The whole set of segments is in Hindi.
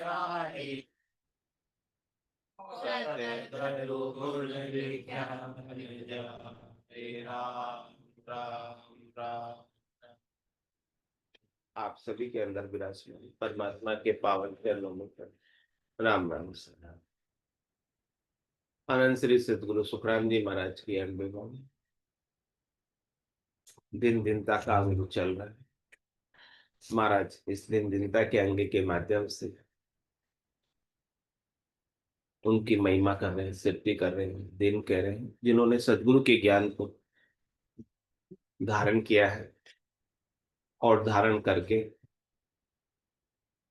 आप सभी के अंदर विराजमान परमात्मा के पावन चरणों में राम राम सदा। आनंद श्री सदगुरु सुखराम जी महाराज की अनबेगामी दिन दिनता का अंग चल रहा है। महाराज इस दिन दिनता के अंग के माध्यम से उनकी महिमा कर रहे हैं, स्तुति कर रहे हैं, दिन कह रहे हैं, जिन्होंने सदगुरु के ज्ञान को धारण किया है और धारण करके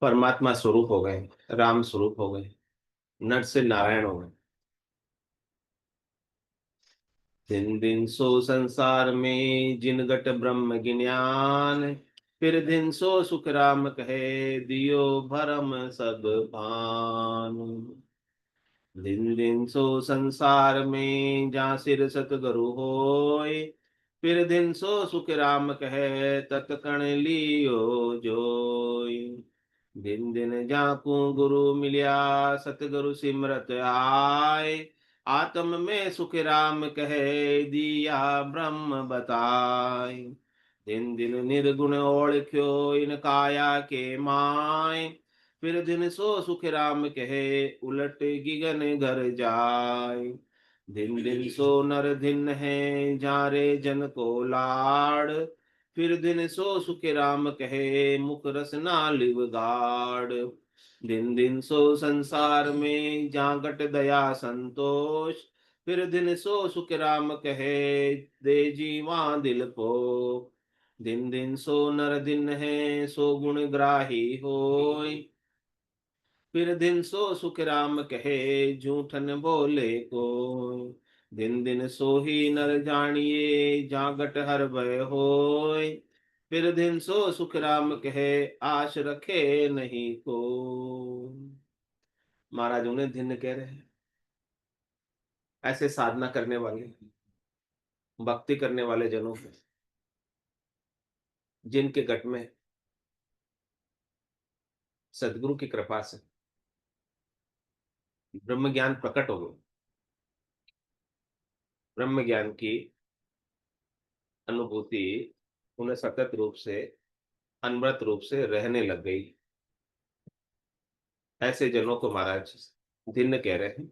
परमात्मा स्वरूप हो गए, राम स्वरूप हो गए, नर से नारायण हो गए। दिन दिन सो संसार में जिन गट ब्रह्म ज्ञान, फिर दिन सो सुख राम कहे दियो भरम सब भान। दिन दिन सो संसार में जा सिर सतगुरु होय, फिर दिन सो सुख राम कहे तत्कण लियो जोय। दिन दिन जाकू गुरु मिलिया सतगुरु सिमरत आय, आत्म में सुख राम कहे दिया ब्रह्म बताय। दिन दिन निर्गुण ओळख्यो इन काया के माय, फिर दिन सो सुख राम कहे उलट गिगन घर जाय। दिन दिन सो नर दिन है जारे जन को लाड़, फिर दिन सो सुख राम कहे मुख रसना लिव गाड़। दिन दिन सो संसार में जागट दया संतोष, फिर दिन सो सुख राम कहे दे जीवा दिल को। दिन दिन सो नर दिन है सो गुण ग्राही होय, फिर दिन सो सुख राम कहे झूठन बोले को। दिन दिन सो ही नर जानिए जागट हर भय होय, फिर दिन सो सुख राम कहे आश रखे नहीं को। महाराज उन्हें दिन कह रहे हैं, ऐसे साधना करने वाले भक्ति करने वाले जनों को जिनके गट में सदगुरु की कृपा से ब्रह्म ज्ञान प्रकट हो गए, ब्रह्म ज्ञान की अनुभूति उन्हें सतत रूप से अनवरत रूप से रहने लग गई, ऐसे जनों को महाराज दिन कह रहे हैं।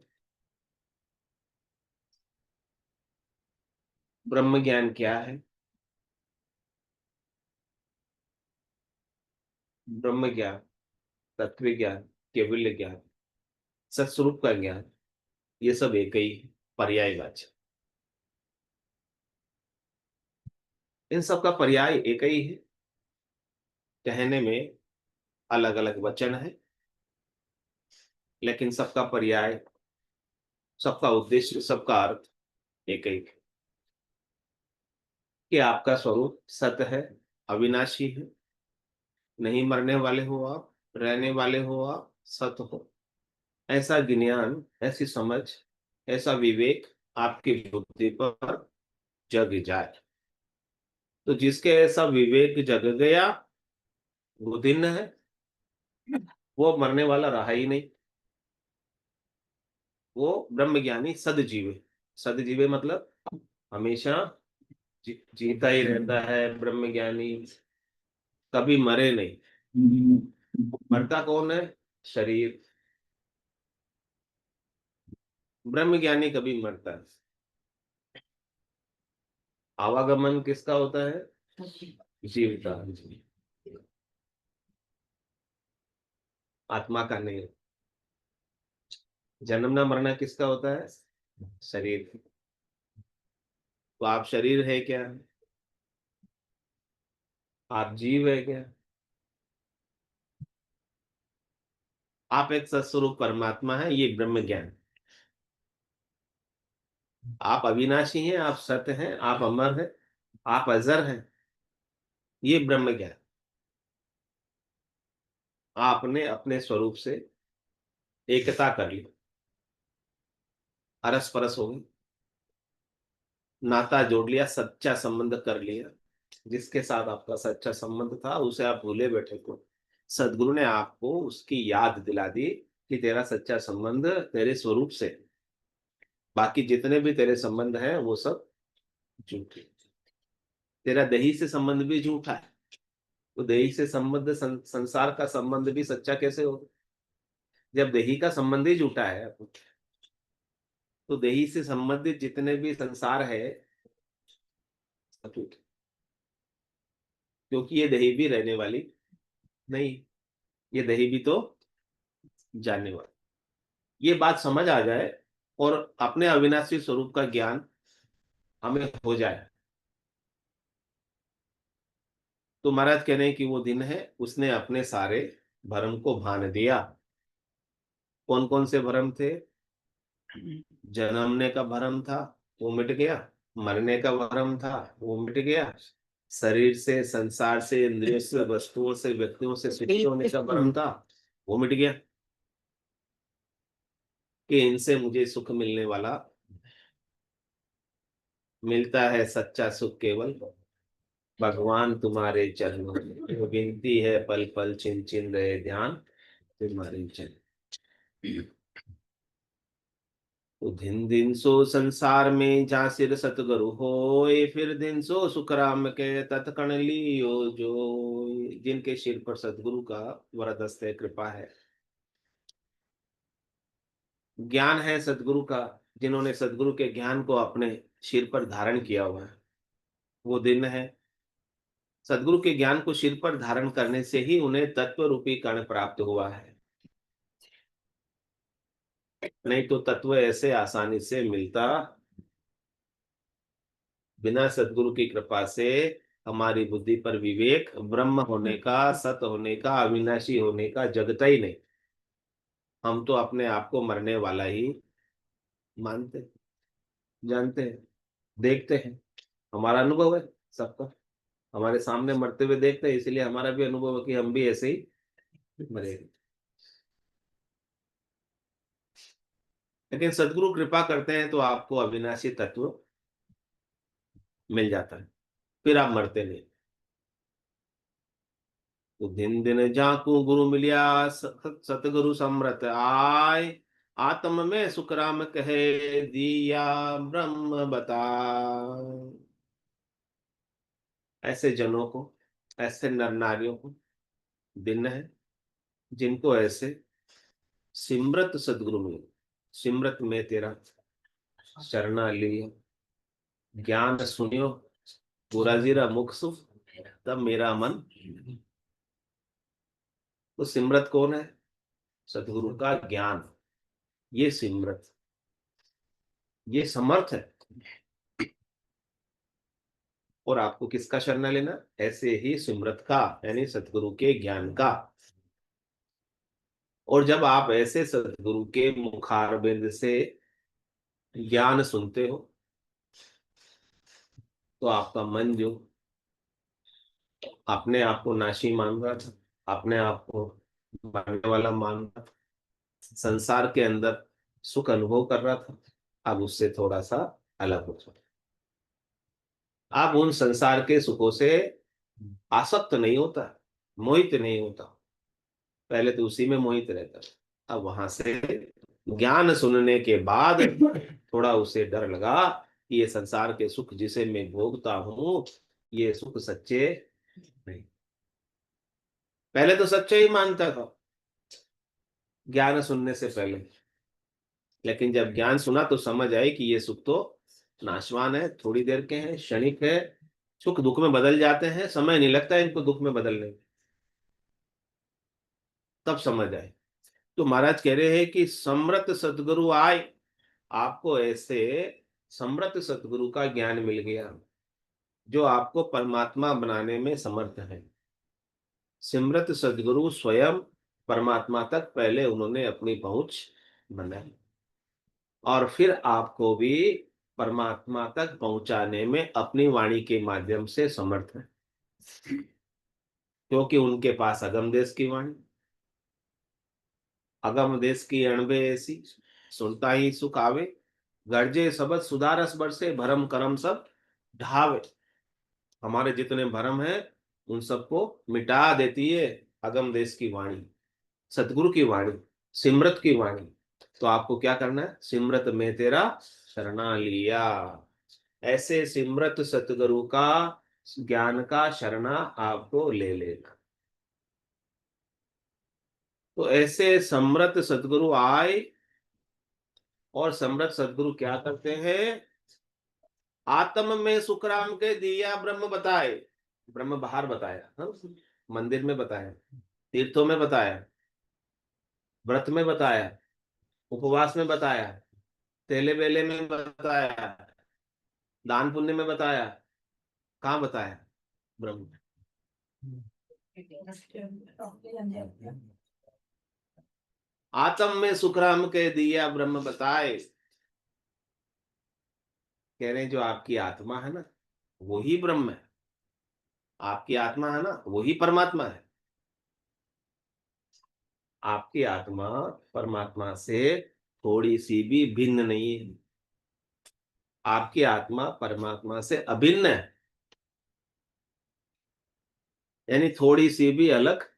ब्रह्म ज्ञान क्या है? ब्रह्म ज्ञान, तत्व ज्ञान, केवल्य ज्ञान, सत्स्वरूप का ज्ञान, ये सब एक ही पर्यायवाची। इन सब का पर्याय एक ही है, कहने में अलग अलग वचन है, लेकिन सबका पर्याय, सबका उद्देश्य, सबका अर्थ एक ही है कि आपका स्वरूप सत्य है, अविनाशी है, नहीं मरने वाले हो आप, रहने वाले हो आप, सत्य हो। ऐसा ज्ञान, ऐसी समझ, ऐसा विवेक आपकी बुद्धि पर जग जाए, तो जिसके ऐसा विवेक जग गया वो दिन है, वो मरने वाला रहा ही नहीं, वो ब्रह्मज्ञानी सदजीव है। सदजीव मतलब हमेशा जीता ही रहता है ब्रह्मज्ञानी, कभी मरे नहीं। मरता कौन है? शरीर। ब्रह्मज्ञानी कभी मरता है। आवागमन किसका होता है? जीवता, आत्मा का नहीं। जन्मना मरना किसका होता है? शरीर। तो आप शरीर है क्या? आप जीव है क्या? आप एक सत्स्वरूप परमात्मा है, ये ब्रह्म ज्ञान। आप अविनाशी हैं, आप सत्य हैं, आप अमर हैं, आप अजर हैं, ये ब्रह्म ज्ञान। आपने अपने स्वरूप से एकता कर ली, अरस परस हो गई, नाता जोड़ लिया, सच्चा संबंध कर लिया। जिसके साथ आपका सच्चा संबंध था उसे आप भूले बैठे थे, सदगुरु ने आपको उसकी याद दिला दी कि तेरा सच्चा संबंध तेरे स्वरूप से, बाकी जितने भी तेरे संबंध हैं वो सब झूठे। तेरा दही से संबंध भी झूठा है। तो दही से संबंध संसार का संबंध भी सच्चा कैसे हो? जब दही का संबंध ही झूठा है तो दही से संबंधित जितने भी संसार है सब झूठे। क्योंकि ये दही भी रहने वाली नहीं, ये दही भी तो जानने वाली। ये बात समझ आ जाए और अपने अविनाशी स्वरूप का ज्ञान हमें हो जाए तो महाराज कह रहे हैं कि वो दिन है उसने अपने सारे भरम को भान दिया। कौन कौन से भरम थे? जन्मने का भरम था, वो मिट गया। मरने का भरम था, वो मिट गया। शरीर से, संसार से, इंद्रियों से, वस्तुओं से, व्यक्तियों से सुखी होने का भरम था, वो मिट गया कि इनसे मुझे सुख मिलने वाला, मिलता है सच्चा सुख केवल भगवान तुम्हारे चरणों में। विनती है पल पल चिन चिन रहे ध्यान तुम्हारे चरण। तो दिन दिन सो संसार में जा सिर सतगुरु होए, फिर दिन सो सुख राम के तत्कण लियो जो। जिनके सिर पर सतगुरु का वरदस्त है, कृपा है, ज्ञान है सतगुरु का, जिन्होंने सतगुरु के ज्ञान को अपने सिर पर धारण किया हुआ है, वो दिन है। सदगुरु के ज्ञान को सिर पर धारण करने से ही उन्हें तत्व रूपी कण प्राप्त हुआ है। नहीं तो तत्व ऐसे आसानी से मिलता, बिना सदगुरु की कृपा से हमारी बुद्धि पर विवेक, ब्रह्म होने का, सत होने का, अविनाशी होने का जगता ही नहीं। हम तो अपने आप को मरने वाला ही मानते, जानते हैं, देखते हैं। हमारा अनुभव है सबका, हमारे सामने मरते हुए देखते हैं, इसलिए हमारा भी अनुभव है कि हम भी ऐसे ही मरेंगे। लेकिन सदगुरु कृपा करते हैं तो आपको अविनाशी तत्व मिल जाता है, फिर आप मरते नहीं। तो दिन दिन जाकू गुरु मिलिया, सतगुरु समरत आय, आत्म में सुख राम कहे दिया ब्रह्म बता। ऐसे जनों को, ऐसे नर नारियों को दिन है जिनको ऐसे सिमरत सदगुरु मिले। सिमरत में तेरा शरणा लियो, ज्ञान सुनियो, पूरा जीरा मुख सुख, तब मेरा मन। तो सिमरत कौन है? सदगुरु का ज्ञान। ये सिमरत, ये समर्थ है। और आपको किसका शरण लेना? ऐसे ही सिमरत का, यानी सतगुरु के ज्ञान का। और जब आप ऐसे सतगुरु के मुखारबिंद से ज्ञान सुनते हो तो आपका मन जो अपने आप को नाशी मान रहा था, अपने आप को मरने वाला मान रहा था, संसार के अंदर सुख अनुभव कर रहा था, अब उससे थोड़ा सा अलग हो जाए। आप उन संसार के सुखों से आसक्त नहीं होता, मोहित नहीं होता। पहले तो उसी में मोहित रहता था, अब वहां से ज्ञान सुनने के बाद थोड़ा उसे डर लगा कि ये संसार के सुख जिसे मैं भोगता हूं, ये सुख सच्चे नहीं। पहले तो सच्चे ही मानता था ज्ञान सुनने से पहले, लेकिन जब ज्ञान सुना तो समझ आई कि ये सुख तो नाशवान है, थोड़ी देर के हैं, क्षणिक है। सुख दुख में बदल जाते हैं, समय नहीं लगता इनको दुख में बदलने में। तब समझ आए। तो महाराज कह रहे हैं कि समृत सदगुरु आए, आपको ऐसे समृत सदगुरु का ज्ञान मिल गया जो आपको परमात्मा बनाने में समर्थ है। सिमरत सदगुरु स्वयं परमात्मा तक पहले उन्होंने अपनी पहुंच बनाई और फिर आपको भी परमात्मा तक पहुंचाने में अपनी वाणी के माध्यम से समर्थ है, क्योंकि उनके पास अगम देश की वाणी, अगम देश की अणबे ऐसी, सुनता ही सुख आवे, गर्जे सबद सुधारस बरसे, भरम करम सब ढावे। हमारे जितने भरम हैं उन सबको मिटा देती है अगम देश की वाणी, सतगुरु की वाणी, सिमरत की वाणी। तो आपको क्या करना है? सिमरत में तेरा शरणा लिया। ऐसे सिमरत सतगुरु का ज्ञान का शरणा आपको ले लेना। तो ऐसे समृत सतगुरु आए, और समृत सतगुरु क्या करते हैं? आत्म में सुख राम के दिया ब्रह्म बताए। ब्रह्म बाहर बताया, हाँ? मंदिर में बताया, तीर्थों में बताया, व्रत में बताया, उपवास में बताया, तेले बेले में बताया, दान पुण्य में बताया। कहाँ बताया? ब्रह्म। आत्म में सुख राम के दिया ब्रह्म बताए। कह रहे हैं जो आपकी आत्मा है ना, वो ही ब्रह्म है। आपकी आत्मा है ना, वो ही परमात्मा है। आपकी आत्मा परमात्मा से थोड़ी सी भी भिन्न नहीं है। आपकी आत्मा परमात्मा से अभिन्न है, यानी थोड़ी सी भी अलग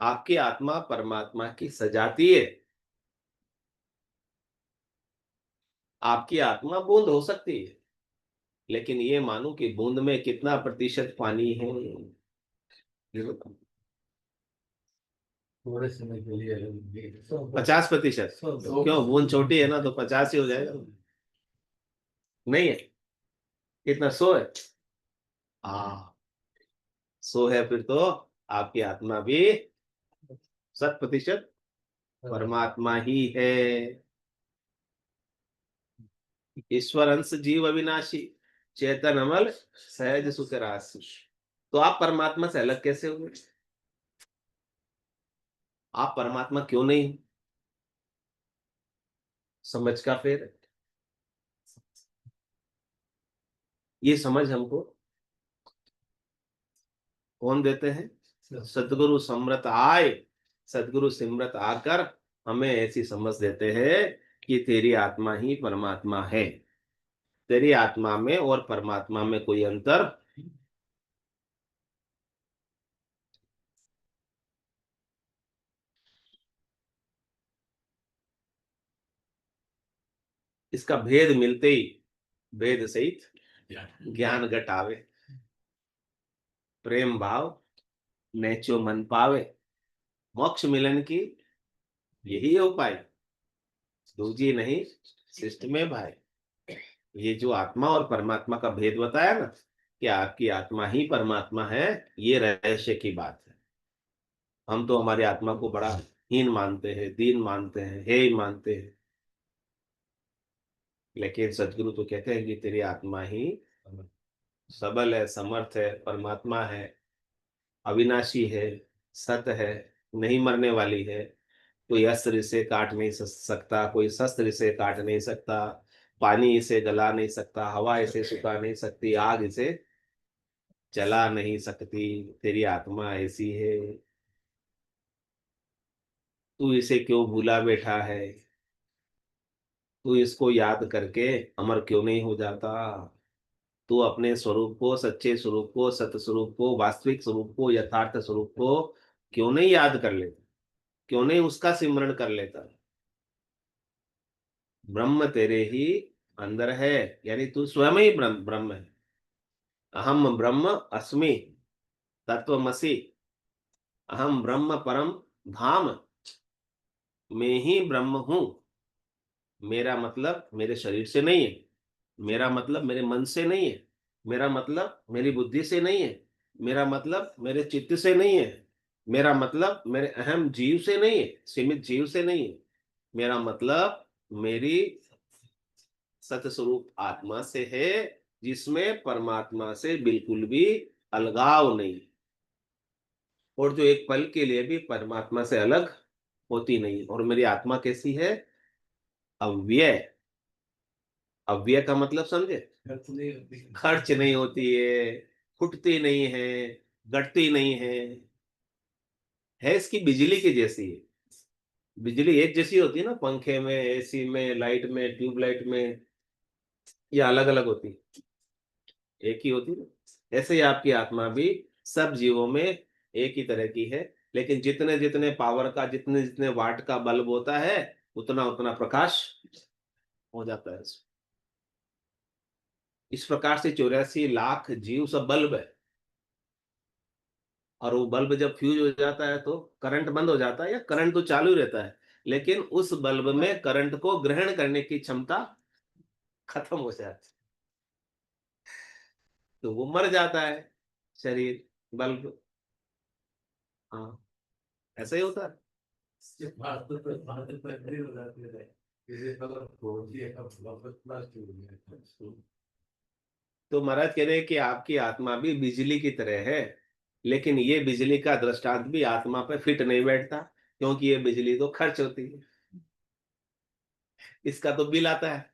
आपकी आत्मा परमात्मा की सजाती है। आपकी आत्मा बूंद हो सकती है, लेकिन ये मानो कि बूंद में कितना प्रतिशत पानी है, ये बताओ। थोड़े समय के लिए 50%। क्यों? बूंद छोटी है ना, तो 50 ही हो जाएगा। नहीं है? कितना? 100 है। हाँ, 100 है, फिर तो आपकी आत्मा भी 100% परमात्मा ही है। ईश्वर अंश जीव अविनाशी, चेतन अमल, सहज सुख राशि। तो आप परमात्मा से अलग कैसे हुए? आप परमात्मा क्यों नहीं? समझ का फेर है। ये समझ हमको कौन देते हैं? सदगुरु समृत आए। सदगुरु सिमरत आकर हमें ऐसी समझ देते हैं कि तेरी आत्मा ही परमात्मा है। तेरी आत्मा में और परमात्मा में कोई अंतर। इसका भेद मिलते ही भेद सहित ज्ञान घटावे, प्रेम भाव नेचो मन पावे। मोक्ष मिलन की यही है उपाय, दूजी नहीं सृष्टि में भाई। ये जो आत्मा और परमात्मा का भेद बताया ना, कि आपकी आत्मा ही परमात्मा है, ये रहस्य की बात है। हम तो हमारी आत्मा को बड़ा हीन मानते हैं, दीन मानते हैं, हे मानते हैं। लेकिन सदगुरु तो कहते हैं कि तेरी आत्मा ही सबल है, समर्थ है, परमात्मा है, अविनाशी है, सत है, नहीं मरने वाली है। कोई अस्त्र इसे काट नहीं सकता, कोई शस्त्र इसे काट नहीं सकता, पानी इसे गला नहीं सकता, हवा इसे सुखा नहीं सकती, आग इसे जला नहीं सकती। तेरी आत्मा ऐसी है। तू इसे क्यों भूला बैठा है? तू इसको याद करके अमर क्यों नहीं हो जाता? तू अपने स्वरूप को, सच्चे स्वरूप को, सत्य स्वरूप को, वास्तविक स्वरूप को, यथार्थ स्वरूप को क्यों नहीं याद कर लेता? क्यों नहीं उसका सिमरण कर लेता? ब्रह्म तेरे ही अंदर है, यानी तू स्वयं ही ब्रह्म ब्रह्म है। अहम ब्रह्म अस्मि तत्वमसि। अहम ब्रह्म परम धाम, मैं ही ब्रह्म हूं। मेरा मतलब मेरे शरीर से नहीं है, मेरा मतलब मेरे मन से नहीं है, मेरा मतलब मेरी बुद्धि से नहीं है, मेरा मतलब मेरे चित्त से नहीं है, मेरा मतलब मेरे अहम जीव से नहीं है, सीमित जीव से नहीं है। मेरा मतलब मेरी सतस्वरूप आत्मा से है, जिसमें परमात्मा से बिल्कुल भी अलगाव नहीं, और जो एक पल के लिए भी परमात्मा से अलग होती नहीं। और मेरी आत्मा कैसी है? अव्यय। अव्यय का मतलब समझे? खर्च नहीं होती है, फूटती नहीं है, घटती नहीं है इसकी बिजली की जैसी है। बिजली एक जैसी होती है ना, पंखे में, एसी में, लाइट में, ट्यूबलाइट में, या अलग अलग होती है? एक ही होती है ना। ऐसे ही आपकी आत्मा भी सब जीवों में एक ही तरह की है, लेकिन जितने जितने पावर का, जितने जितने वाट का बल्ब होता है, उतना उतना प्रकाश हो जाता है इसमें। इस प्रकार से 84 लाख जीव सब बल्ब है। और वो बल्ब जब फ्यूज हो जाता है तो करंट बंद हो जाता है, या करंट तो चालू ही रहता है, लेकिन उस बल्ब में करंट को ग्रहण करने की क्षमता खत्म हो जाती है, तो वो मर जाता है शरीर, बल्ब। हाँ, ऐसा ही होता है। बात तो नहीं हो जाती है। इसे मतलब फोन की अब वापस प्लास्टिक हो गया। तो महाराज कह रहे हैं कि आपकी आत्मा भी बिजली की तरह है, लेकिन ये बिजली का दृष्टांत भी आत्मा पे फिट नहीं बैठता, क्योंकि ये बिजली तो खर्च होती है, इसका तो बिल आता है।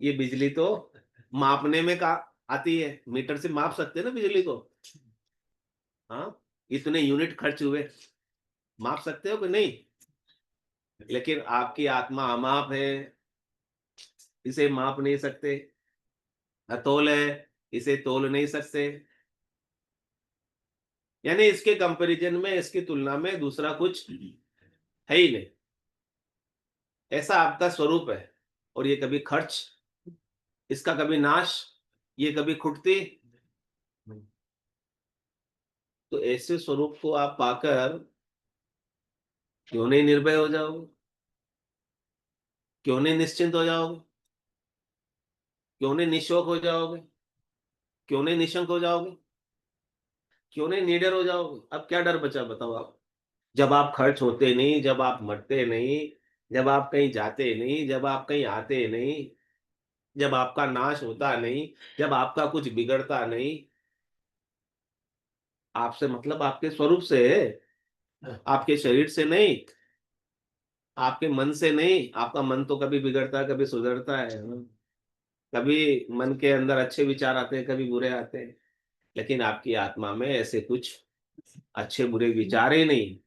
ये बिजली तो मापने में का आती है, मीटर से माप सकते हैं ना बिजली को। हाँ, इतने यूनिट खर्च हुए, माप सकते हो कि नहीं? लेकिन आपकी आत्मा अमाप है, इसे माप नहीं सकते। अतोल है, इसे तोल नहीं सकते। यानी इसके कंपैरिजन में, इसकी तुलना में दूसरा कुछ है ही नहीं। ऐसा आपका स्वरूप है। और ये कभी खर्च, इसका कभी नाश, ये कभी खुटती। तो ऐसे स्वरूप को आप पाकर क्यों नहीं निर्भय हो जाओगे? क्यों नहीं निश्चिंत हो जाओगे? क्यों नहीं निशोक हो जाओगे? क्यों नहीं निशंक हो जाओगे? क्यों नहीं निडर हो जाओगे? अब क्या डर बचा बताओ आप? जब आप खर्च होते नहीं, जब आप मरते नहीं, जब आप कहीं जाते नहीं, जब आप कहीं आते नहीं, जब आपका नाश होता नहीं, जब आपका कुछ बिगड़ता नहीं। आपसे मतलब आपके स्वरूप से है, आपके शरीर से नहीं, आपके मन से नहीं। आपका मन तो कभी बिगड़ता है, कभी सुधरता है। कभी मन के अंदर अच्छे विचार आते हैं, कभी बुरे आते हैं। लेकिन आपकी आत्मा में ऐसे कुछ अच्छे बुरे विचार ही नहीं।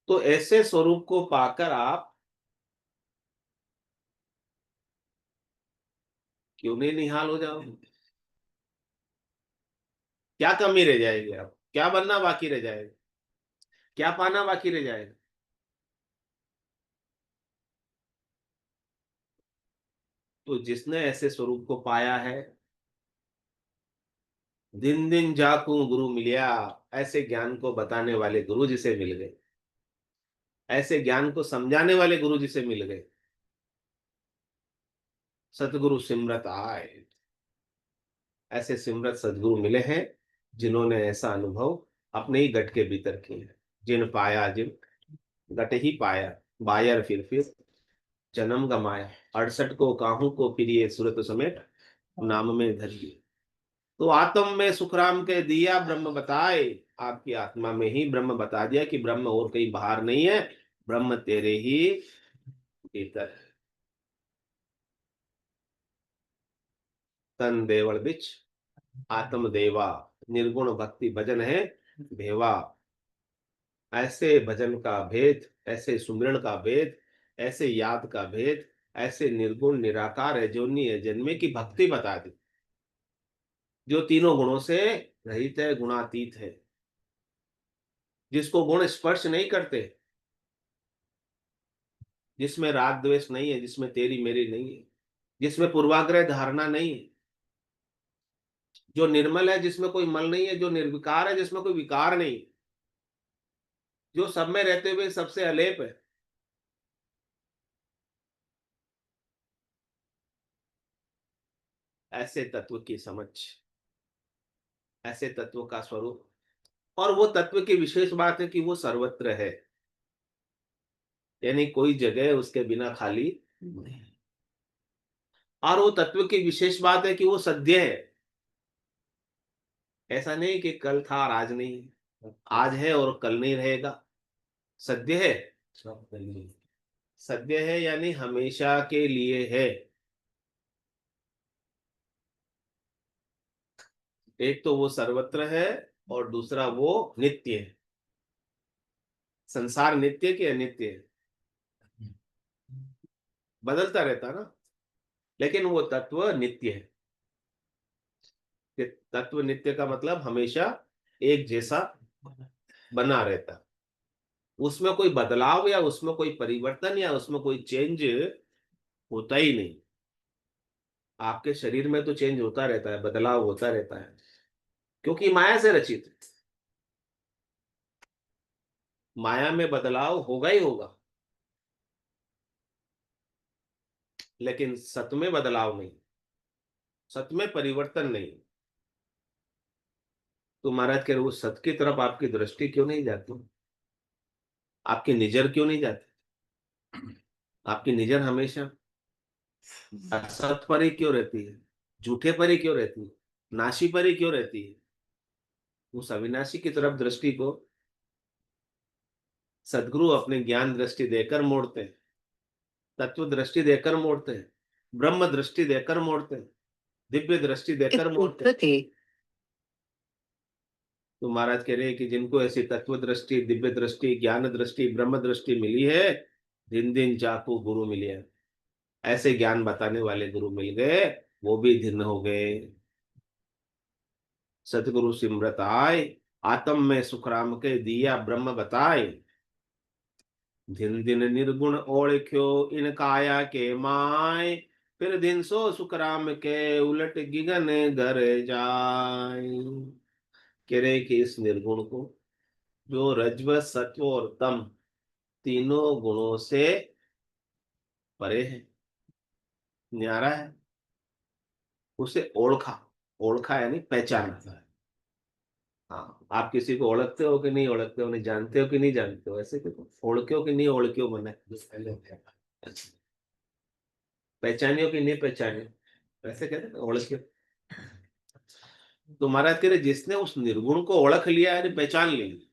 तो ऐसे स्वरूप को पाकर आप क्यों नहीं निहाल हो जाओ? क्या कमी रह जाएगी? आप क्या बनना बाकी रह जाएगा? क्या पाना बाकी रह जाएगा? तो जिसने ऐसे स्वरूप को पाया है, दिन दिन जाकू गुरु मिलिया, ऐसे ज्ञान को बताने वाले गुरु जी से मिल गए, ऐसे ज्ञान को समझाने वाले गुरु जी से मिल गए। सतगुरु सिमरत आए, ऐसे सिमरत सदगुरु मिले हैं, जिन्होंने ऐसा अनुभव अपने ही गट के भीतर किया है। जिन पाया जिन गट ही पाया, बायर फिर जन्म गमाया, 68 को काहू को फिर ये सूरत समेट नाम में धरिए। तो आत्म में सुखराम के दिया ब्रह्म बताए, आपकी आत्मा में ही ब्रह्म बता दिया कि ब्रह्म और कहीं बाहर नहीं है, ब्रह्म तेरे ही भीतर है। तन देवल बिच आत्म देवा, निर्गुण भक्ति भजन है भेवा। ऐसे भजन का भेद, ऐसे सुमिरन का भेद, ऐसे याद का भेद, ऐसे निर्गुण निराकार है, जोनी है जन्मे की भक्ति बता दी, जो तीनों गुणों से रहित है, गुणातीत है, जिसको गुण स्पर्श नहीं करते, जिसमें राग द्वेष नहीं है, जिसमें तेरी मेरी नहीं है, जिसमें पूर्वाग्रह धारणा नहीं है, जो निर्मल है, जिसमें कोई मल नहीं है, जो निर्विकार है, जिसमें कोई विकार नहीं, जो सब में रहते हुए सबसे अलेप है। ऐसे तत्व की समझ, ऐसे तत्व का स्वरूप। और वो तत्व की विशेष बात है कि वो सर्वत्र है, यानी कोई जगह उसके बिना खाली नहीं। और वो तत्व की विशेष बात है कि वो सद्य है। ऐसा नहीं कि कल था और आज नहीं है, आज है और कल नहीं रहेगा। सद्य है, सद्य है यानी हमेशा के लिए है। एक तो वो सर्वत्र है, और दूसरा वो नित्य है। संसार नित्य कि अनित्य है? बदलता रहता ना, लेकिन वो तत्व नित्य है। कि तत्व नित्य का मतलब हमेशा एक जैसा बना रहता, उसमें कोई बदलाव या उसमें कोई परिवर्तन या उसमें कोई चेंज होता ही नहीं। आपके शरीर में तो चेंज होता रहता है, बदलाव होता रहता है, क्योंकि माया से रचित है। माया में बदलाव होगा ही होगा, लेकिन सत में बदलाव नहीं, सत में परिवर्तन नहीं। तो महाराज कह रहे वो सत की तरफ आपकी दृष्टि क्यों नहीं जाती, आपकी निजर क्यों नहीं जाती? आपकी निजर हमेशा असत पर ही क्यों रहती है, झूठे पर ही क्यों रहती है, नाशी पर ही क्यों रहती है? उस अविनाशी की तरफ दृष्टि को सदगुरु अपने ज्ञान दृष्टि देकर मोड़ते हैं, तत्व दृष्टि देकर मोड़ते हैं, ब्रह्म दृष्टि देकर मोड़ते हैं, दिव्य दृष्टि देकर मोड़ते हैं। तो महाराज कह रहे हैं कि जिनको ऐसी तत्व दृष्टि, दिव्य दृष्टि, ज्ञान दृष्टि, ब्रह्म दृष्टि मिली है, दिन दिन जाको गुरु मिले। ऐसे ज्ञान बताने वाले गुरु मिल गए, वो भी धिन्न हो गए। सतगुरु सिमरत आए, आत्म में सुखराम के दिया ब्रह्म बताए। दिन दिन निर्गुण ओळख्यो इन काया के माय, फिर दिन सो सुखराम के उलट गिगन घर जाय। कह रहे कि इस निर्गुण को, जो रज्व सत्व और तम तीनों गुणों से परे है, न्यारा है, उसे ओळखा, ओळखा यानी पहचाना। हाँ, आप किसी को ओळखते हो कि नहीं ओळखते हो, नहीं जानते हो कि नहीं जानते हो, ऐसे क्यों ओळख्यो कि नहीं ओळख्यो मने, पहचानियो कि नहीं पहचानियो, ऐसे कहते हैं ना, ओळख्यो। तो महाराज कह रहे जिसने उस निर्गुण को ओळख लिया है, पहचान ली,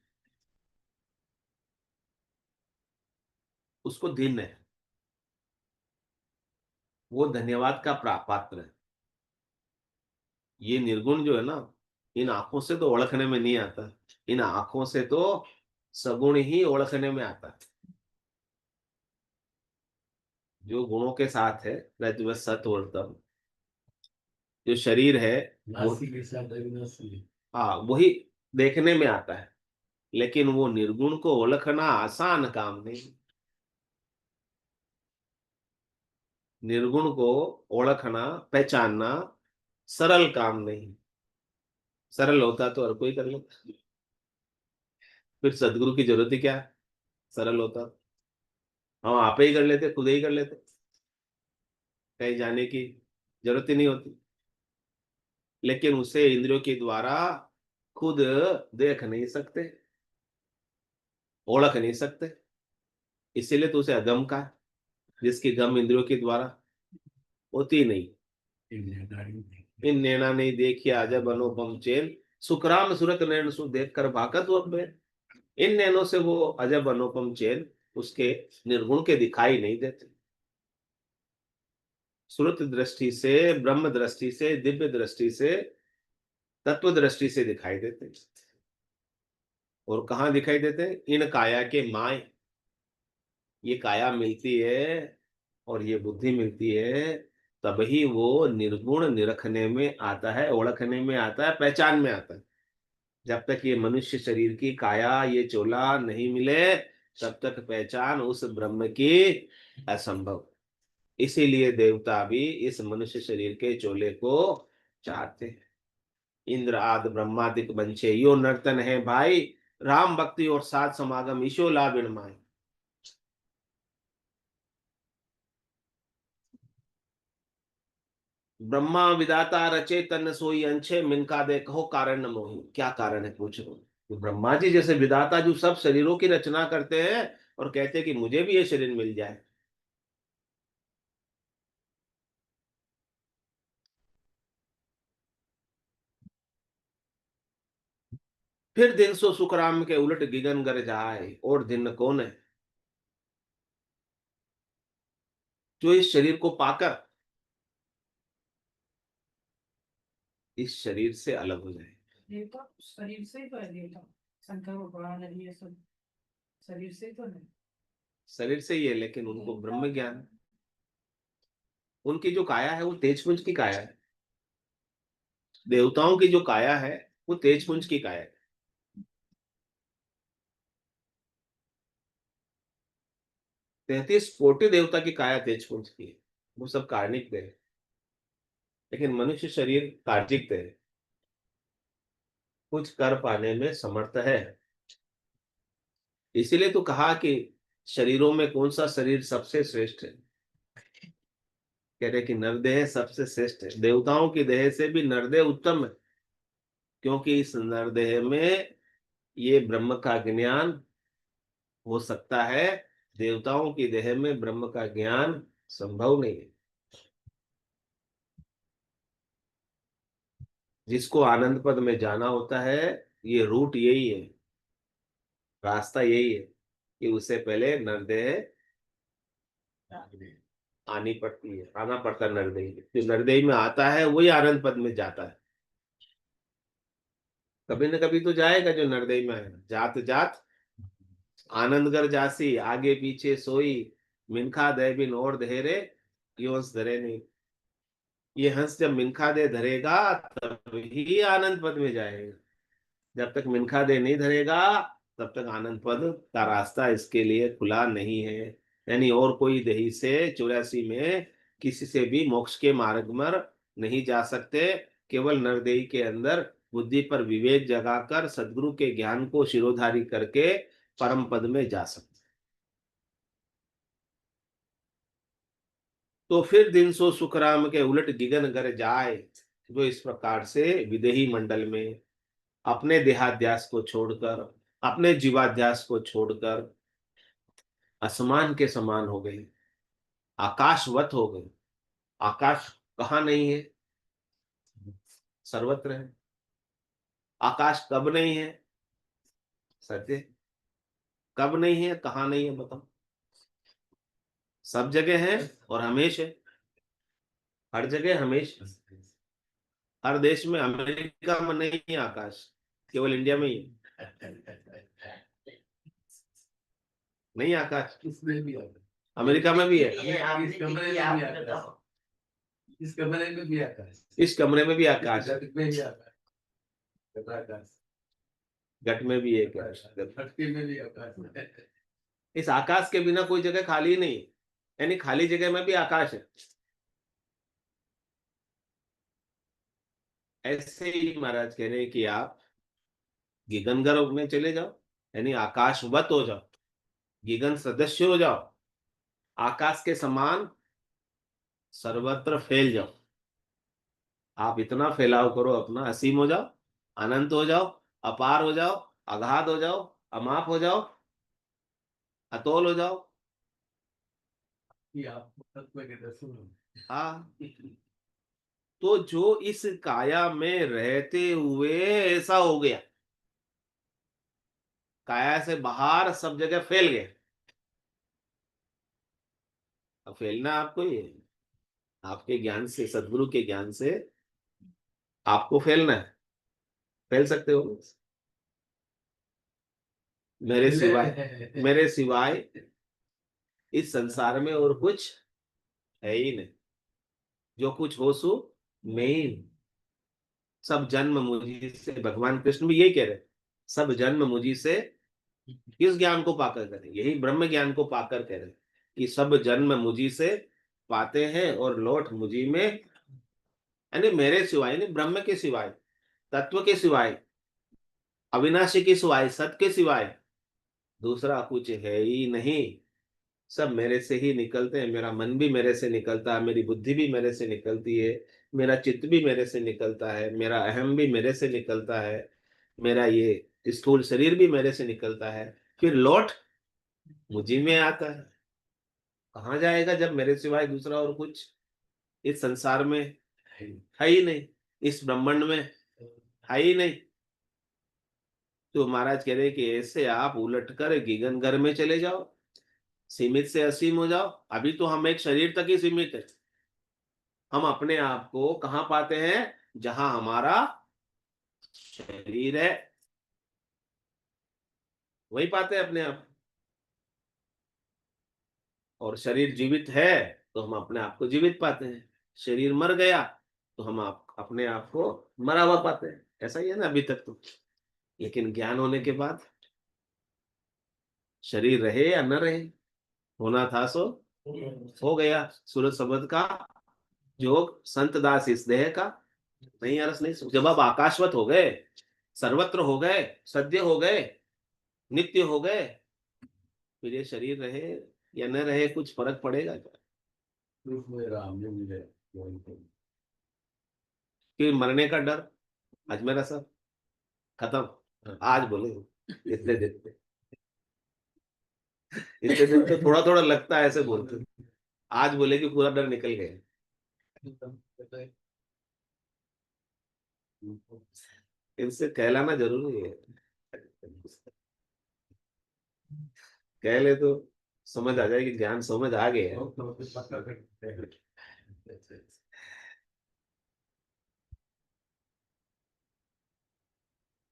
उसको दिन है, वो धन्यवाद का पात्र है। ये निर्गुण जो है ना, इन आंखों से तो ओळखने में नहीं आता, इन आंखों से तो सगुण ही ओळखने में आता है। जो गुणों के साथ है, रज्जु सत्व और तम, जो शरीर है वो, नासी के साथ अविनाशी। हाँ वही देखने में आता है, लेकिन वो निर्गुण को ओळखना आसान काम नहीं। निर्गुण को ओळखना, पहचानना सरल काम नहीं। सरल होता तो हर कोई कर लेता, फिर सदगुरु की जरूरत ही क्या है? सरल होता हम आप ही कर लेते, खुद ही कर लेते, कहीं जाने की जरूरत ही नहीं होती। लेकिन उसे इंद्रियों के द्वारा खुद देख नहीं सकते, ओळख नहीं सकते, इसीलिए तो उसे अगम का, जिसकी गम इंद्रियों के द्वारा होती नहीं। इन नैना नहीं देखिया अजब अनुपम चेन, सुखराम सूरत नैन सु देख कर भागत वो अपने। इन नैनों से वो अजब अनुपम चैन उसके निर्गुण के दिखाई नहीं देते। श्रुत दृष्टि से, ब्रह्म दृष्टि से, दिव्य दृष्टि से, तत्व दृष्टि से दिखाई देते। और कहाँ दिखाई देते? इन काया के माय, ये काया मिलती है और ये बुद्धि मिलती है, तभी वो निर्गुण निरखने में आता है, ओळखने में आता है, पहचान में आता है। जब तक ये मनुष्य शरीर की काया, ये चोला नहीं मिले, तब तक पहचान उस ब्रह्म की असंभव। इसीलिए देवता भी इस मनुष्य शरीर के चोले को चाहते हैं। इंद्र आदि ब्रह्मादिक बंशे यो नर्तन है भाई, राम भक्ति और साथ समागम ईशो लाभ इनमाय। ब्रह्मा विदाता रचे तन सोई अंशे, मिनका दे कहो कारण न मोही। क्या कारण है पूछ रहे हो? तो ब्रह्मा जी जैसे विदाता जो सब शरीरों की रचना करते हैं और कहते हैं कि मुझे भी ये शरीर मिल जाए, फिर दिन सो सुखराम के उलट गिगन गर जाए, और दिन कौन है जो इस शरीर को पाकर इस शरीर से अलग हो जाए। देवता शरीर से ही तो है, देवता शंकर भगवान है, ये सब शरीर से ही तो है। शरीर से ही है, लेकिन उनको ब्रह्म ज्ञान है। उनकी जो काया है वो तेजपुंज की काया है। देवताओं की जो काया है वो तेज पुंज की काया है। 33 कोटि देवता की काया तेज पुंज की है। वो सब कार्णिक देह है, लेकिन मनुष्य शरीर कार्तिक देह है, कुछ कर पाने में समर्थ है। इसीलिए तो कहा कि शरीरों में कौन सा शरीर सबसे श्रेष्ठ है। कह रहे कि नरदेह सबसे श्रेष्ठ है, देवताओं की देह से भी नरदेह उत्तम है, क्योंकि इस नरदेह में ये ब्रह्म का ज्ञान हो सकता है। देवताओं की देह में ब्रह्म का ज्ञान संभव नहीं है। जिसको आनंद पद में जाना होता है, ये रूट यही है, रास्ता यही है कि उससे पहले नरदेह आनी पड़ती है, आना पड़ता है नरदेही में। जो नरदेही में आता है वही आनंद पद में जाता है। कभी न कभी तो जाएगा जो नरदेही में है। जात जात आनंदगर जासी, आगे पीछे सोई, मिनखा दे बिन और धरे, यो हंस धरे नहीं। ये हंस जब मिनखा दे धरेगा तब ही आनंद पद में जाएगा। जब तक मिनखा दे नहीं धरेगा तब तक आनंद पद का रास्ता इसके लिए खुला नहीं है। यानी और कोई देही से 84 में किसी से भी मोक्ष के मार्ग में नहीं जा सकते। केवल नरदेही के अंदर बुद्धि पर विवेक जगाकर सदगुरु के ज्ञान को शिरोधारी करके परम पद में जा सकते। तो फिर दिन सो सुखराम के उलट गिगन कर जाए, जो इस प्रकार से विदेही मंडल में अपने देहाध्यास को छोड़कर, अपने जीवाध्यास को छोड़कर आसमान के समान हो गई, आकाशवत हो गई। आकाश कहाँ नहीं है, सर्वत्र है। आकाश कब नहीं है, सत्य। कब नहीं है, कहाँ नहीं है, बताओ। सब जगह है और हमेशा है। हर जगह हमेशा, हर देश में। अमेरिका में नहीं है आकाश, केवल इंडिया में ही है। नहीं आकाश, इसमें भी आता अमेरिका में भी है। है। इस कमरे में भी आता है। इस कमरे में भी आता है। इस कमरे में भी आकाश है। घट में भी आता है। आकाश। घट में भी एक है। फटके में भी आकाश है। इस आकाश के बिना कोई जगह खाली नहीं, यानी खाली जगह में भी आकाश है। ऐसे ही महाराज कह रहे हैं कि आप गगनगर में चले जाओ, यानी आकाशवत हो जाओ, गगन सदस्य हो जाओ, आकाश के समान सर्वत्र फैल जाओ। आप इतना फैलाव करो अपना, असीम हो जाओ, अनंत हो जाओ, अपार हो जाओ, अगाध हो जाओ, अमाप हो जाओ, अतोल हो जाओ। कि आप तत्व के दर्शन हो। हाँ, तो जो इस काया में रहते हुए ऐसा हो गया, काया से बाहर सब जगह फैल गए। अब फैलना आपको ही है, आपके ज्ञान से, सदगुरु के ज्ञान से आपको फैलना है। फैल सकते हो मेरे सिवाय इस संसार में और कुछ है ही नहीं। जो कुछ हो सो मैं ही हूं। सब जन्म मुझी से, भगवान कृष्ण भी यही कह रहे हैं, सब जन्म मुझी से। किस ज्ञान को पाकर करें, यही ब्रह्म ज्ञान को पाकर कह रहे हैं कि सब जन्म मुझी से पाते हैं और लौट मुझी में, यानी मेरे सिवाय, यानी ब्रह्म के सिवाय, तत्व के सिवाय, अविनाशी के सिवाय, सत के सिवाय दूसरा कुछ है ही नहीं। सब मेरे से ही निकलते हैं। मेरा मन भी मेरे से निकलता है, मेरी बुद्धि भी मेरे से निकलती है, मेरा चित्त भी मेरे से निकलता है, मेरा अहम भी मेरे से निकलता है, मेरा ये स्थूल शरीर भी मेरे से निकलता है, फिर लौट मुझी में आता है। कहाँ जाएगा जब मेरे सिवाय दूसरा और कुछ इस संसार में है ही नहीं, इस ब्रह्मांड में है ही नहीं। तो महाराज कह रहे कि ऐसे आप उलट कर गगन घर में चले जाओ, सीमित से असीम हो जाओ। अभी तो हम एक शरीर तक ही सीमित है। हम अपने आप को कहाँ पाते हैं, जहां हमारा शरीर है, वही पाते हैं अपने आप। और शरीर जीवित है तो हम अपने आप को जीवित पाते हैं। शरीर मर गया तो हम अपने आप को मरा हुआ पाते हैं। ऐसा ही है ना अभी तक तो। लेकिन ज्ञान होने के बाद शरीर रहे या न रहे, होना था सो हो गया। सूरज शब्द का जोग संत दास इस देह का, नहीं अरस नहीं सुख। जब आप आकाशवत हो गए, सर्वत्र हो गए, सद्य हो गए, नित्य हो गए, फिर ये शरीर रहे या न रहे कुछ फर्क पड़ेगा क्या? रूप में राम ने मिले वही तो। कि मरने का डर, अजमेरा साहब खत्म। आज बोले इतने दिन पे, इतने दिन तो थोड़ा थोड़ा लगता है ऐसे बोलते, आज बोले कि पूरा डर निकल गया। इनसे कहलाना जरूरी है, कह ले तो समझ आ जाएगी, ज्ञान समझ आ गया है।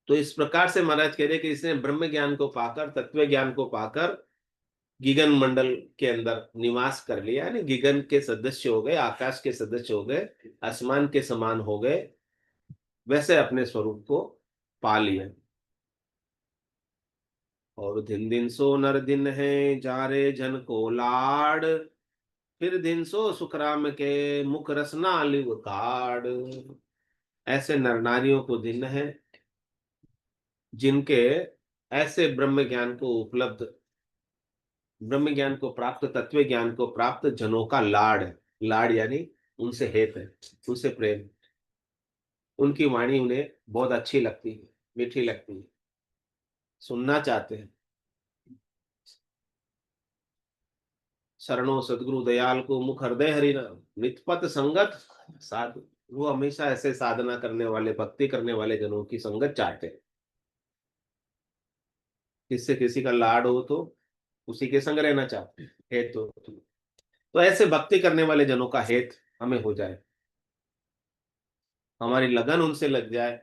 तो इस प्रकार से महाराज कह रहे कि इसने ब्रह्म ज्ञान को पाकर, तत्व ज्ञान को पाकर गीगन मंडल के अंदर निवास कर लिया, यानी गीगन के सदस्य हो गए, आकाश के सदस्य हो गए, आसमान के समान हो गए, वैसे अपने स्वरूप को पा लिया। और दिन दिन सो नर दिन है, जारे जन को लाड, फिर दिन सो सुखराम के मुख रसना लिव गाड़। ऐसे नर नारियों को दिन है जिनके ऐसे ब्रह्म ज्ञान को उपलब्ध, ब्रह्म ज्ञान को प्राप्त, तत्व ज्ञान को प्राप्त जनों का लाड़ है। लाड़ यानी उनसे हेत है, उनसे प्रेम, उनकी वाणी उन्हें बहुत अच्छी लगती है, मीठी लगती है, सुनना चाहते हैं। शरणों सदगुरु दयाल को मुख हृदय हरि नाम, नितपत संगत साधु। वो हमेशा ऐसे साधना करने वाले, भक्ति करने वाले जनों की संगत चाहते हैं। किससे किसी का लाड हो तो उसी के संग रहना चाहते हैं, हेत तो ऐसे भक्ति करने वाले जनों का हेत हमें हो जाए, हमारी लगन उनसे लग जाए,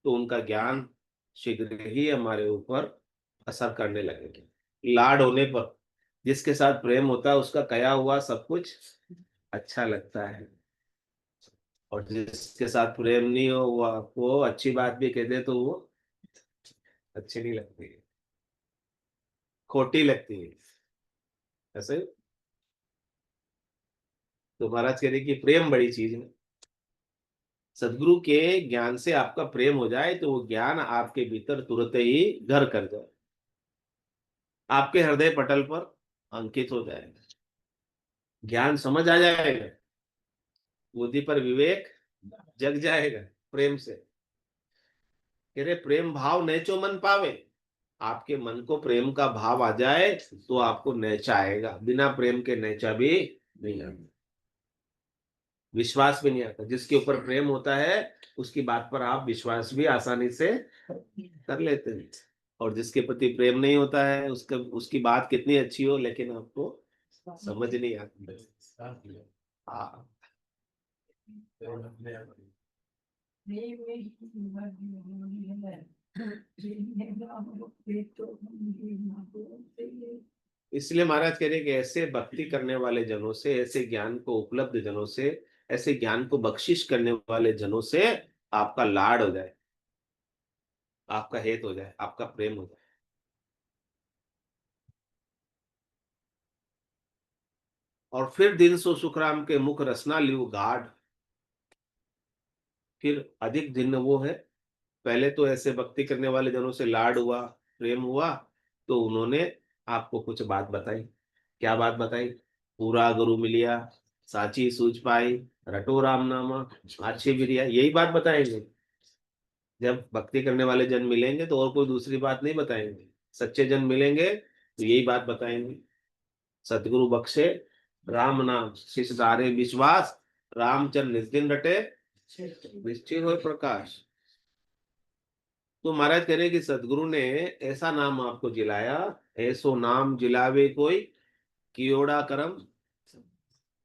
तो उनका ज्ञान शीघ्र ही हमारे ऊपर असर करने लगेगा। लाड होने पर, जिसके साथ प्रेम होता है उसका कया हुआ सब कुछ अच्छा लगता है, और जिसके साथ प्रेम नहीं हो हुआ वो अच्छी बात भी कह दे तो वो अच्छी नहीं लगती है, खोटी लगती है। ऐसे तो महाराज कह रहे कि प्रेम बड़ी चीज है। सदगुरु के ज्ञान से आपका प्रेम हो जाए तो वो ज्ञान आपके भीतर तुरंत ही घर कर जाए, आपके हृदय पटल पर अंकित हो जाएगा, ज्ञान समझ आ जाएगा, बुद्धि पर विवेक जग जाएगा प्रेम से। कह रहे प्रेम भाव नेचो मन पावे, आपके मन को प्रेम का भाव आ जाए तो आपको नेचा आएगा, बिना प्रेम के नेचा भी नहीं आता, विश्वास भी नहीं आता। जिसके ऊपर प्रेम होता है उसकी बात पर आप विश्वास भी आसानी से कर लेते हैं, और जिसके प्रति प्रेम नहीं होता है उसका, उसकी बात कितनी अच्छी हो लेकिन आपको समझ नहीं आती। हाँ, इसलिए महाराज कह रहे कि ऐसे भक्ति करने वाले जनों से, ऐसे ज्ञान को उपलब्ध जनों से, ऐसे ज्ञान को बख्शिश करने वाले जनों से आपका लाड हो जाए, आपका हेत हो जाए, आपका प्रेम हो जाए। और फिर दिन सो सुखराम के मुख रसना लियो गाढ़, फिर अधिक दिन वो है। पहले तो ऐसे भक्ति करने वाले जनों से लाड हुआ, प्रेम हुआ, तो उन्होंने आपको कुछ बात बताई। क्या बात बताई? पूरा गुरु मिलिया, साची सूझ पाई, रटो राम नामा, अच्छी बिरिया, यही बात बताएंगे। जब भक्ति करने वाले जन मिलेंगे तो और कोई दूसरी बात नहीं बताएंगे, सच्चे जन मिलेंगे तो यही बात बताएंगे। सतगुरु बख्शे राम नाम, शिष धारे विश्वास, रामचंद्र निज दिन रटे निश्चय हो प्रकाश। तो महाराज कह रहे कि सदगुरु ने ऐसा नाम आपको जिलाया, ऐसो नाम जिलावे कोई, कियोड़ा करम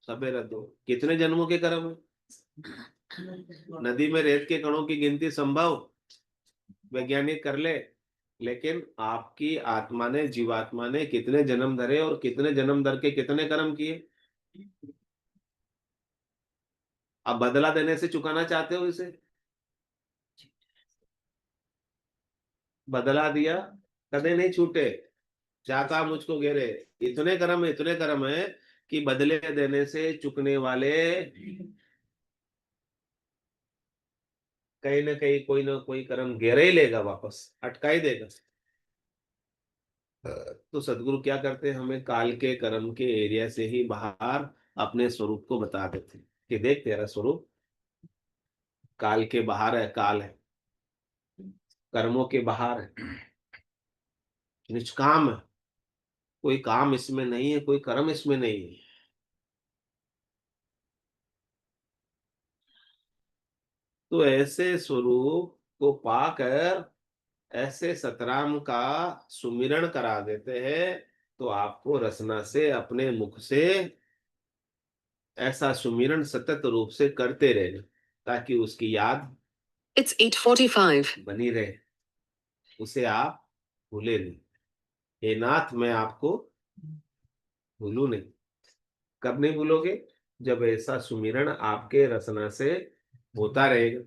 सबे रद्दो। कितने जन्मों के कर्म है? नदी में रेत के कणों की गिनती संभव वैज्ञानिक कर ले, लेकिन आपकी आत्मा ने, जीवात्मा ने कितने जन्म धरे और कितने जन्म धर के कितने कर्म किए? आप बदला देने से चुकाना चाहते हो इसे? बदला दिया, कदे नहीं छूटे, चाका मुझको घेरे। इतने कर्म है कि बदले देने से चुकने वाले कहीं ना कहीं कोई ना कोई कर्म घेरे ही लेगा, वापस अटका ही देगा। तो सदगुरु क्या करते हैं, हमें काल के कर्म के एरिया से ही बाहर अपने स्वरूप को बता देते हैं कि देख तेरा स्वरूप काल के बाहर है, काल है, कर्मों के बाहर है, निष्काम है, कोई काम इसमें नहीं है, कोई कर्म इसमें नहीं है। तो ऐसे स्वरूप को पाकर ऐसे सतराम का सुमिरण करा देते हैं, तो आपको रसना से अपने मुख से ऐसा सुमिरन सतत रूप से करते रहना, ताकि उसकी याद It's 8:45. बनी रहे, उसे आप भूले नहीं। हे नाथ, मैं आपको भूलू नहीं। कब नहीं भूलोगे? जब ऐसा सुमिरन आपके रसना से होता रहेगा,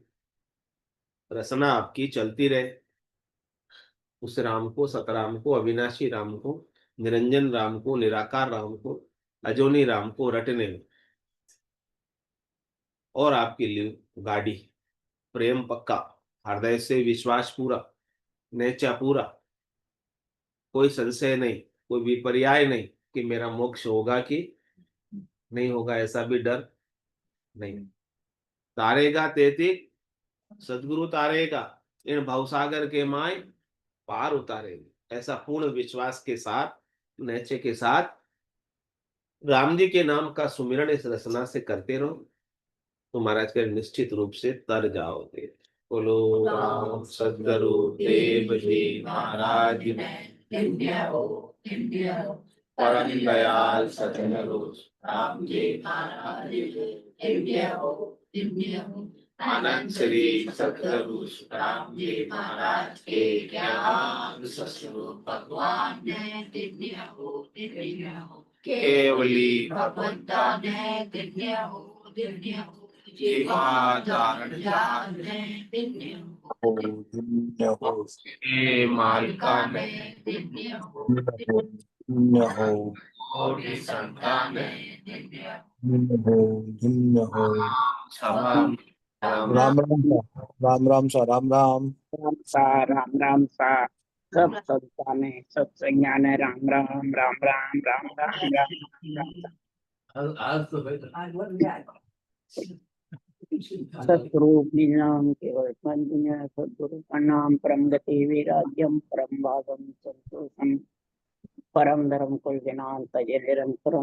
रसना आपकी चलती रहे, उस राम को, सतराम को, अविनाशी राम को, निरंजन राम को, निराकार राम को, अजोनी राम को रटने में। और आपके लिए गाड़ी, प्रेम पक्का, हृदय से विश्वास पूरा, नेचा पूरा, कोई संशय नहीं, कोई विपर्याय नहीं कि मेरा मोक्ष होगा कि नहीं होगा, ऐसा भी डर नहीं। तारेगा तेती, सदगुरु तारेगा, इन भवसागर के माय पार उतारेगा, ऐसा पूर्ण विश्वास के साथ, नैचे के साथ राम जी के नाम का सुमिरन इस रचना से करते रहो, तो महाराज के निश्चित रूप से तर जाओगे। बोलो राम सदगुरु देव जी महाराज परम दयाल सतगुरु राम जी महाराज आनंद श्री सतगुरु राम जी महाराज के ज्ञान सतगुरु भगवान ने दिव्य हो केवली भगवंता ने दिव्य हो जीवा धारण दिव्य हो हे मालिका ने दिव्य हो और संतान ने दिव्य हो। सभा राम राम सा, राम राम सा, राम राम राम राम सा, सब संताने सब संज्ञान है। राम राम राम राम राम राम राम आज तो भाई सतगुरु नाम केवल वंदनीय सतगुरु प्रणाम परम गति वैराग्यम परम भागम संतोषम परम धर्म कुल ज्ञान तजे निरंतरम